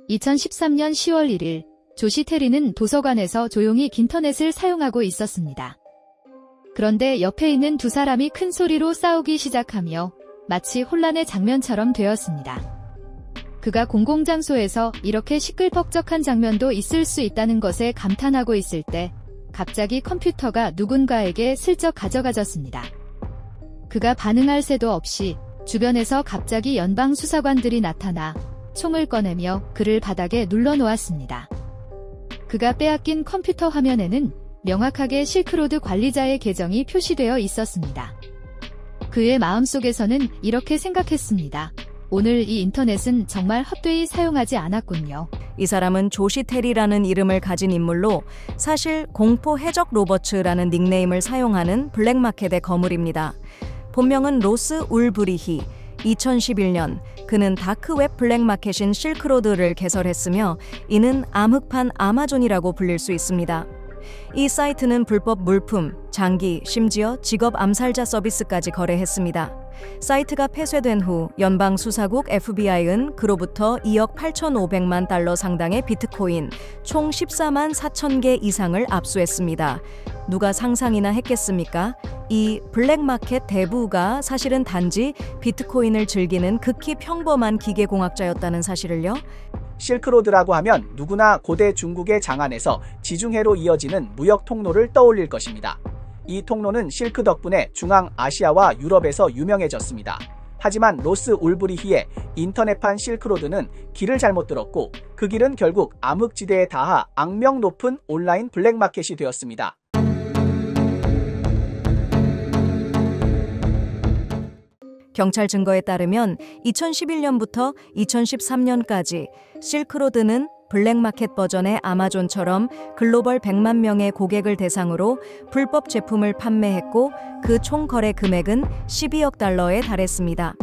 2013년 10월 1일 조시 테리는 도서관에서 조용히 인터넷을 사용하고 있었습니다. 그런데 옆에 있는 두 사람이 큰 소리로 싸우기 시작하며 마치 혼란의 장면처럼 되었습니다. 그가 공공장소에서 이렇게 시끌벅적한 장면도 있을 수 있다는 것에 감탄하고 있을 때 갑자기 컴퓨터가 누군가에게 슬쩍 가져가졌습니다. 그가 반응할 새도 없이 주변에서 갑자기 연방 수사관들이 나타나 총을 꺼내며 그를 바닥에 눌러놓았습니다. 그가 빼앗긴 컴퓨터 화면에는 명확하게 실크로드 관리자의 계정이 표시되어 있었습니다. 그의 마음속에서는 이렇게 생각했습니다. 오늘 이 인터넷은 정말 헛되이 사용하지 않았군요. 이 사람은 조시 테리라는 이름을 가진 인물로 사실 공포 해적 로버츠라는 닉네임을 사용하는 블랙마켓의 거물입니다. 본명은 로스 울브리히. 2011년 그는 다크웹 블랙마켓인 실크로드를 개설했으며 이는 암흑판 아마존이라고 불릴 수 있습니다. 이 사이트는 불법 물품, 장기, 심지어 직업 암살자 서비스까지 거래했습니다. 사이트가 폐쇄된 후 연방수사국 FBI는 그로부터 2억 8,500만 달러 상당의 비트코인 총 14만 4천 개 이상을 압수했습니다. 누가 상상이나 했겠습니까? 이 블랙마켓 대부가 사실은 단지 비트코인을 즐기는 극히 평범한 기계공학자였다는 사실을요. 실크로드라고 하면 누구나 고대 중국의 장안에서 지중해로 이어지는 무역 통로를 떠올릴 것입니다. 이 통로는 실크 덕분에 중앙아시아와 유럽에서 유명해졌습니다. 하지만 로스 울브리히의 인터넷판 실크로드는 길을 잘못 들었고 그 길은 결국 암흑지대에 닿아 악명 높은 온라인 블랙마켓이 되었습니다. 경찰 증거에 따르면 2011년부터 2013년까지 실크로드는 블랙마켓 버전의 아마존처럼 글로벌 100만 명의 고객을 대상으로 불법 제품을 판매했고 그 총 거래 금액은 12억 달러에 달했습니다.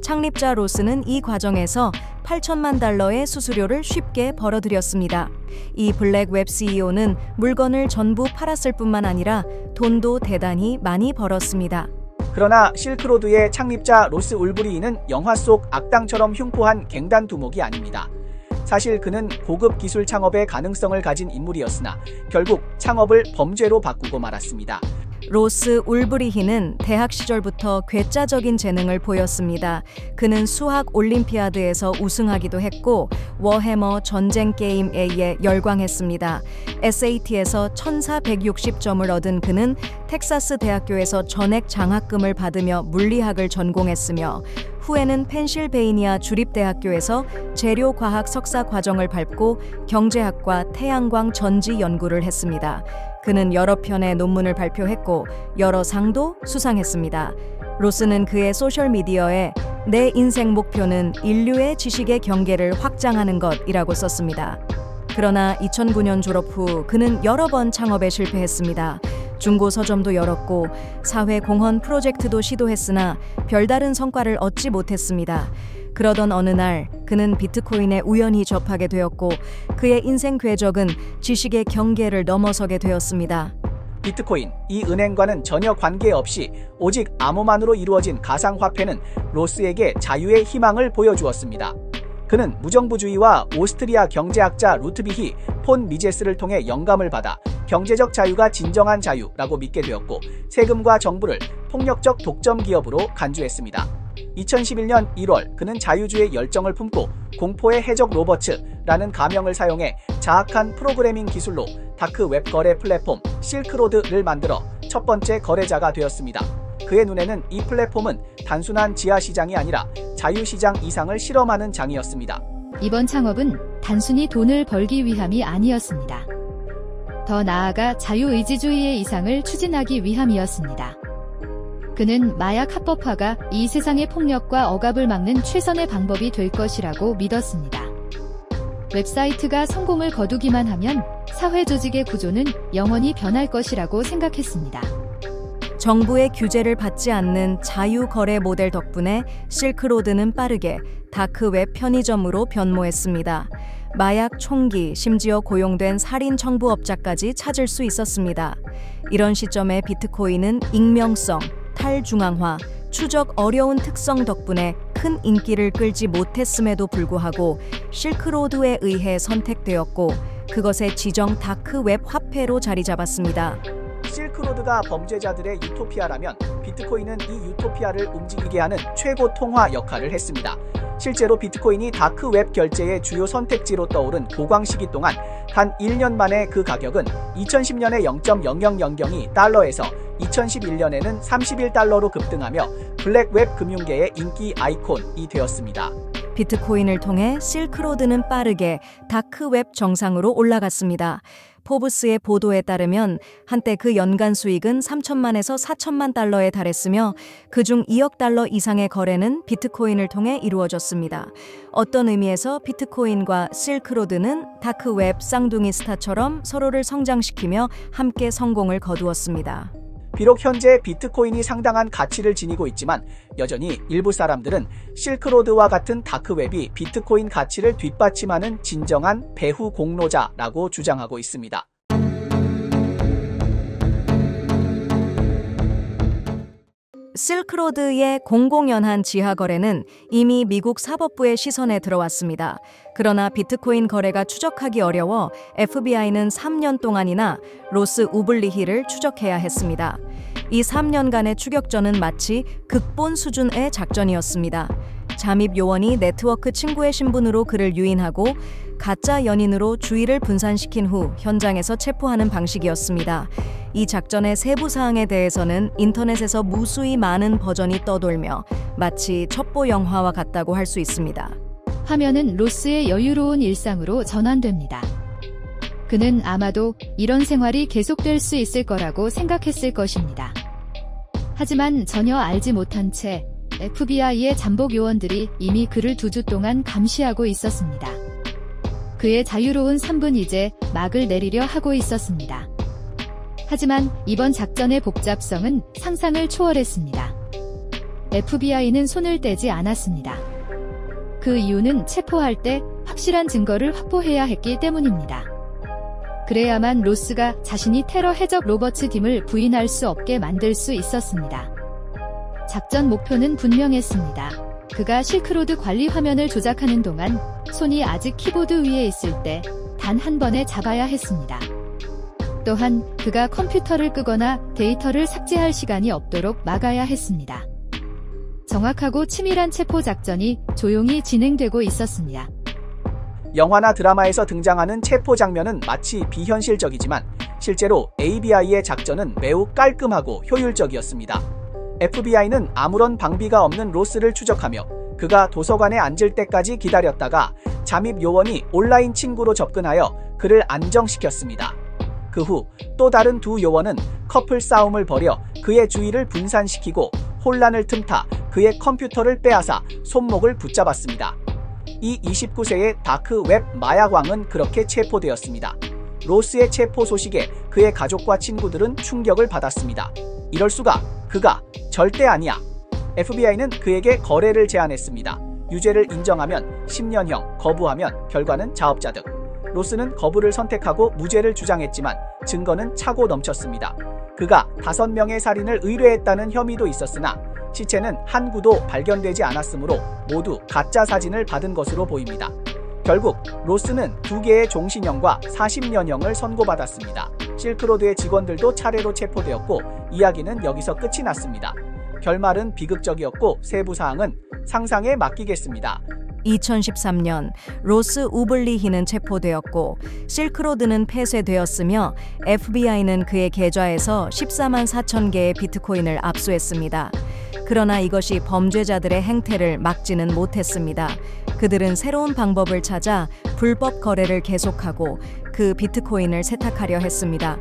창립자 로스는 이 과정에서 8천만 달러의 수수료를 쉽게 벌어들였습니다. 이 블랙웹 CEO는 물건을 전부 팔았을 뿐만 아니라 돈도 대단히 많이 벌었습니다. 그러나 실크로드의 창립자 로스 울브리히는 영화 속 악당처럼 흉포한 갱단 두목이 아닙니다. 사실 그는 고급 기술 창업의 가능성을 가진 인물이었으나 결국 창업을 범죄로 바꾸고 말았습니다. 로스 울브리히는 대학 시절부터 괴짜적인 재능을 보였습니다. 그는 수학 올림피아드에서 우승하기도 했고 워해머 전쟁 게임 A에 열광했습니다. SAT에서 1460점을 얻은 그는 텍사스 대학교에서 전액 장학금을 받으며 물리학을 전공했으며 후에는 펜실베이니아 주립대학교에서 재료과학 석사 과정을 밟고 경제학과 태양광 전지 연구를 했습니다. 그는 여러 편의 논문을 발표했고 여러 상도 수상했습니다. 로스는 그의 소셜미디어에 내 인생 목표는 인류의 지식의 경계를 확장하는 것이라고 썼습니다. 그러나 2009년 졸업 후 그는 여러 번 창업에 실패했습니다. 중고 서점도 열었고 사회 공헌 프로젝트도 시도했으나 별다른 성과를 얻지 못했습니다. 그러던 어느 날 그는 비트코인에 우연히 접하게 되었고 그의 인생 궤적은 지식의 경계를 넘어서게 되었습니다. 비트코인, 이 은행과는 전혀 관계없이 오직 암호만으로 이루어진 가상화폐는 로스에게 자유의 희망을 보여주었습니다. 그는 무정부주의와 오스트리아 경제학자 루트비히 폰 미제스를 통해 영감을 받아 경제적 자유가 진정한 자유라고 믿게 되었고 세금과 정부를 폭력적 독점 기업으로 간주했습니다. 2011년 1월 그는 자유주의 열정을 품고 공포의 해적 로버츠라는 가명을 사용해 자학한 프로그래밍 기술로 다크웹 거래 플랫폼 실크로드를 만들어 첫 번째 거래자가 되었습니다. 그의 눈에는 이 플랫폼은 단순한 지하시장이 아니라 자유시장 이상을 실험하는 장이었습니다. 이번 창업은 단순히 돈을 벌기 위함이 아니었습니다. 더 나아가 자유의지주의의 이상을 추진하기 위함이었습니다. 그는 마약 합법화가 이 세상의 폭력과 억압을 막는 최선의 방법이 될 것이라고 믿었습니다. 웹사이트가 성공을 거두기만 하면 사회 조직의 구조는 영원히 변할 것이라고 생각했습니다. 정부의 규제를 받지 않는 자유거래 모델 덕분에 실크로드는 빠르게 다크웹 편의점으로 변모했습니다. 마약, 총기, 심지어 고용된 살인 청부업자까지 찾을 수 있었습니다. 이런 시점에 비트코인은 익명성, 탈중앙화, 추적 어려운 특성 덕분에 큰 큰 인기를 끌지 못했음에도 불구하고 실크로드에 의해 선택되었고 그것의 지정 다크웹 화폐로 자리 잡았습니다. 실크로드가 범죄자들의 유토피아라면 비트코인은 이 유토피아를 움직이게 하는 최고 통화 역할을 했습니다. 실제로 비트코인이 다크웹 결제의 주요 선택지로 떠오른 고광 시기 동안 단 1년 만에 그 가격은 2010년에 0.0002달러에서 2011년에는 31달러로 급등하며 블랙웹 금융계의 인기 아이콘이 되었습니다. 비트코인을 통해 실크로드는 빠르게 다크웹 정상으로 올라갔습니다. 포브스의 보도에 따르면 한때 그 연간 수익은 3천만에서 4천만 달러에 달했으며 그중 2억 달러 이상의 거래는 비트코인을 통해 이루어졌습니다. 어떤 의미에서 비트코인과 실크로드는 다크웹 쌍둥이 스타처럼 서로를 성장시키며 함께 성공을 거두었습니다. 비록 현재 비트코인이 상당한 가치를 지니고 있지만 여전히 일부 사람들은 실크로드와 같은 다크웹이 비트코인 가치를 뒷받침하는 진정한 배후 공로자라고 주장하고 있습니다. 실크로드의 공공연한 지하 거래는 이미 미국 사법부의 시선에 들어왔습니다. 그러나 비트코인 거래가 추적하기 어려워 FBI는 3년 동안이나 로스 우블리히를 추적해야 했습니다. 이 3년간의 추격전은 마치 극본 수준의 작전이었습니다. 잠입 요원이 네트워크 친구의 신분으로 그를 유인하고 가짜 연인으로 주의를 분산시킨 후 현장에서 체포하는 방식이었습니다. 이 작전의 세부 사항에 대해서는 인터넷에서 무수히 많은 버전이 떠돌며 마치 첩보 영화와 같다고 할 수 있습니다. 화면은 로스의 여유로운 일상으로 전환됩니다. 그는 아마도 이런 생활이 계속될 수 있을 거라고 생각했을 것입니다. 하지만 전혀 알지 못한 채 FBI의 잠복 요원들이 이미 그를 2주 동안 감시하고 있었습니다. 그의 자유로운 삶은 이제 막을 내리려 하고 있었습니다. 하지만 이번 작전의 복잡성은 상상을 초월했습니다. FBI는 손을 떼지 않았습니다. 그 이유는 체포할 때 확실한 증거를 확보해야 했기 때문입니다. 그래야만 로스가 자신이 테러 해적 로버트 딤을 부인할 수 없게 만들 수 있었습니다. 작전 목표는 분명했습니다. 그가 실크로드 관리 화면을 조작하는 동안 손이 아직 키보드 위에 있을 때 단 한 번에 잡아야 했습니다. 또한 그가 컴퓨터를 끄거나 데이터를 삭제할 시간이 없도록 막아야 했습니다. 정확하고 치밀한 체포 작전이 조용히 진행되고 있었습니다. 영화나 드라마에서 등장하는 체포 장면은 마치 비현실적이지만 실제로 ABI의 작전은 매우 깔끔하고 효율적이었습니다. FBI는 아무런 방비가 없는 로스를 추적하며 그가 도서관에 앉을 때까지 기다렸다가 잠입 요원이 온라인 친구로 접근하여 그를 안정시켰습니다. 그 후 또 다른 두 요원은 커플 싸움을 벌여 그의 주의를 분산시키고 혼란을 틈타 그의 컴퓨터를 빼앗아 손목을 붙잡았습니다. 이 29세의 다크웹 마약왕은 그렇게 체포되었습니다. 로스의 체포 소식에 그의 가족과 친구들은 충격을 받았습니다. 이럴 수가, 그가 절대 아니야. FBI는 그에게 거래를 제안했습니다. 유죄를 인정하면 10년형, 거부하면 결과는 자업자득. 로스는 거부를 선택하고 무죄를 주장했지만 증거는 차고 넘쳤습니다. 그가 5명의 살인을 의뢰했다는 혐의도 있었으나 시체는 한 구도 발견되지 않았으므로 모두 가짜 사진을 받은 것으로 보입니다. 결국 로스는 2개의 종신형과 40년형을 선고받았습니다. 실크로드의 직원들도 차례로 체포되었고 이야기는 여기서 끝이 났습니다. 결말은 비극적이었고 세부사항은 상상에 맡기겠습니다. 2013년 로스 우블리히는 체포되었고 실크로드는 폐쇄되었으며 FBI는 그의 계좌에서 14만 4천 개의 비트코인을 압수했습니다. 그러나 이것이 범죄자들의 행태를 막지는 못했습니다. 그들은 새로운 방법을 찾아 불법 거래를 계속하고 그 비트코인을 세탁하려 했습니다.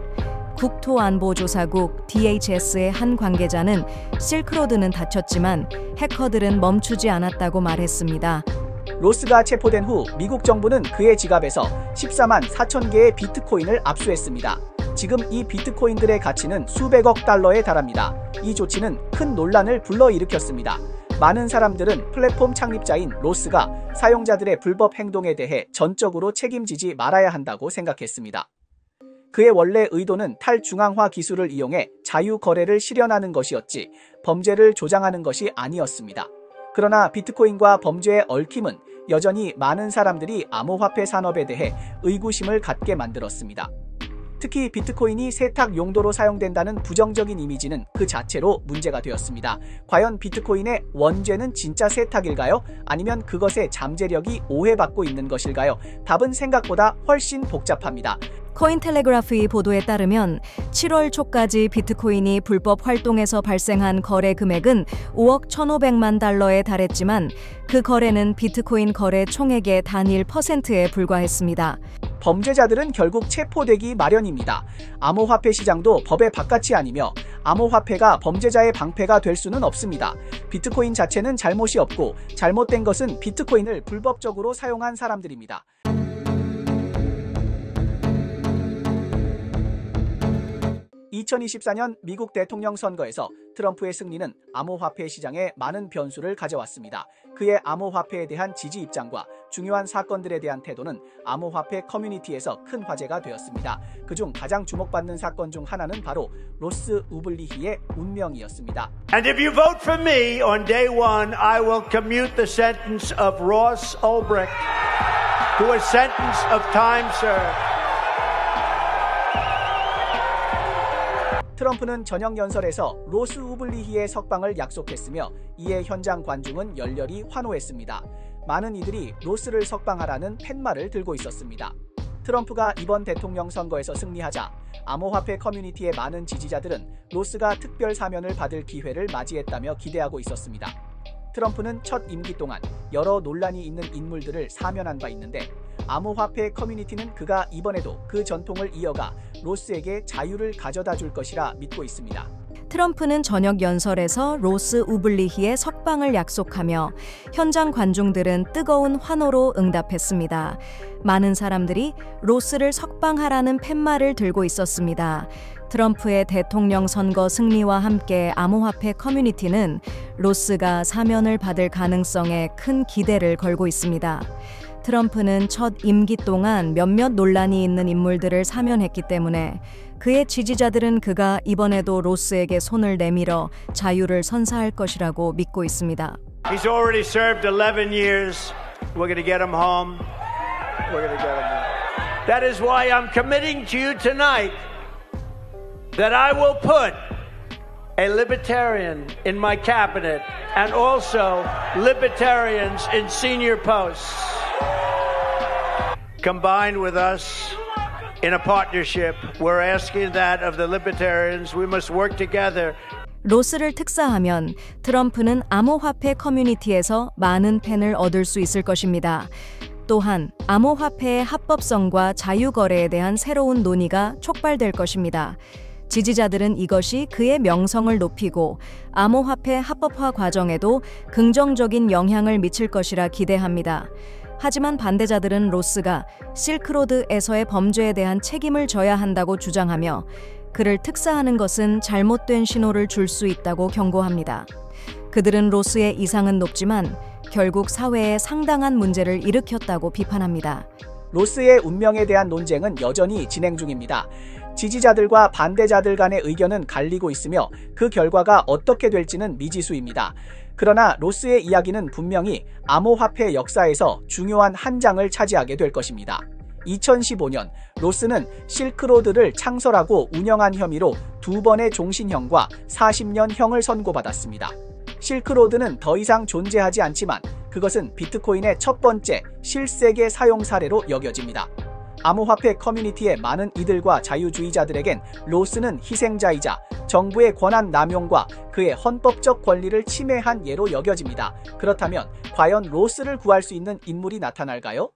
국토안보조사국 DHS의 한 관계자는 실크로드는 다쳤지만 해커들은 멈추지 않았다고 말했습니다. 로스가 체포된 후 미국 정부는 그의 지갑에서 14만 4천 개의 비트코인을 압수했습니다. 지금 이 비트코인들의 가치는 수백억 달러에 달합니다. 이 조치는 큰 논란을 불러일으켰습니다. 많은 사람들은 플랫폼 창립자인 로스가 사용자들의 불법 행동에 대해 전적으로 책임지지 말아야 한다고 생각했습니다. 그의 원래 의도는 탈중앙화 기술을 이용해 자유 거래를 실현하는 것이었지 범죄를 조장하는 것이 아니었습니다. 그러나 비트코인과 범죄의 얽힘은 여전히 많은 사람들이 암호화폐 산업에 대해 의구심을 갖게 만들었습니다. 특히 비트코인이 세탁 용도로 사용된다는 부정적인 이미지는 그 자체로 문제가 되었습니다. 과연 비트코인의 원죄는 진짜 세탁일까요? 아니면 그것의 잠재력이 오해받고 있는 것일까요? 답은 생각보다 훨씬 복잡합니다. 코인텔레그래프의 보도에 따르면 7월 초까지 비트코인이 불법 활동에서 발생한 거래 금액은 5억 1,500만 달러에 달했지만 그 거래는 비트코인 거래 총액의 단일 %에 불과했습니다. 범죄자들은 결국 체포되기 마련입니다. 암호화폐 시장도 법의 바깥이 아니며 암호화폐가 범죄자의 방패가 될 수는 없습니다. 비트코인 자체는 잘못이 없고 잘못된 것은 비트코인을 불법적으로 사용한 사람들입니다. 2024년 미국 대통령 선거에서 트럼프의 승리는 암호화폐 시장에 많은 변수를 가져왔습니다. 그의 암호화폐에 대한 지지 입장과 중요한 사건들에 대한 태도는 암호화폐 커뮤니티에서 큰 화제가 되었습니다. 그중 가장 주목받는 사건 중 하나는 바로 로스 우블리히의 운명이었습니다. And if you vote for me on day one, I will commute the sentence of Ross Ulbricht to a sentence of time served. 트럼프는 저녁 연설에서 로스 우블리히의 석방을 약속했으며 이에 현장 관중은 열렬히 환호했습니다. 많은 이들이 로스를 석방하라는 팻말을 들고 있었습니다. 트럼프가 이번 대통령 선거에서 승리하자 암호화폐 커뮤니티의 많은 지지자들은 로스가 특별 사면을 받을 기회를 맞이했다며 기대하고 있었습니다. 트럼프는 첫 임기 동안 여러 논란이 있는 인물들을 사면한 바 있는데 암호화폐 커뮤니티는 그가 이번에도 그 전통을 이어가 로스에게 자유를 가져다 줄 것이라 믿고 있습니다. 트럼프는 저녁 연설에서 로스 우블리히의 석방을 약속하며 현장 관중들은 뜨거운 환호로 응답했습니다. 많은 사람들이 로스를 석방하라는 팻말을 들고 있었습니다. 트럼프의 대통령 선거 승리와 함께 암호화폐 커뮤니티는 로스가 사면을 받을 가능성에 큰 기대를 걸고 있습니다. 트럼프는 첫 임기 동안 몇몇 논란이 있는 인물들을 사면했기 때문에 그의 지지자들은 그가 이번에도 로스에게 손을 내밀어 자유를 선사할 것이라고 믿고 있습니다. He's already served 11 years. We're going to get him home. We're going to get him home. That is why I'm committing to you tonight that I will put a libertarian in my cabinet and also libertarians in senior posts. Combined with us in a partnership, we're asking that of the libertarians. We must work together. 로스를 특사하면 트럼프는 암호화폐 커뮤니티에서 많은 팬을 얻을 수 있을 것입니다. 또한 암호화폐의 합법성과 자유거래에 대한 새로운 논의가 촉발될 것입니다. 지지자들은 이것이 그의 명성을 높이고 암호화폐 합법화 과정에도 긍정적인 영향을 미칠 것이라 기대합니다. 하지만 반대자들은 로스가 실크로드에서의 범죄에 대한 책임을 져야 한다고 주장하며 그를 특사하는 것은 잘못된 신호를 줄 수 있다고 경고합니다. 그들은 로스의 이상은 높지만 결국 사회에 상당한 문제를 일으켰다고 비판합니다. 로스의 운명에 대한 논쟁은 여전히 진행 중입니다. 지지자들과 반대자들 간의 의견은 갈리고 있으며 그 결과가 어떻게 될지는 미지수입니다. 그러나 로스의 이야기는 분명히 암호화폐 역사에서 중요한 한 장을 차지하게 될 것입니다. 2015년 로스는 실크로드를 창설하고 운영한 혐의로 2번의 종신형과 40년형을 선고받았습니다. 실크로드는 더 이상 존재하지 않지만 그것은 비트코인의 첫 번째 실세계 사용 사례로 여겨집니다. 암호화폐 커뮤니티의 많은 이들과 자유주의자들에겐 로스는 희생자이자 정부의 권한 남용과 그의 헌법적 권리를 침해한 예로 여겨집니다. 그렇다면 과연 로스를 구할 수 있는 인물이 나타날까요?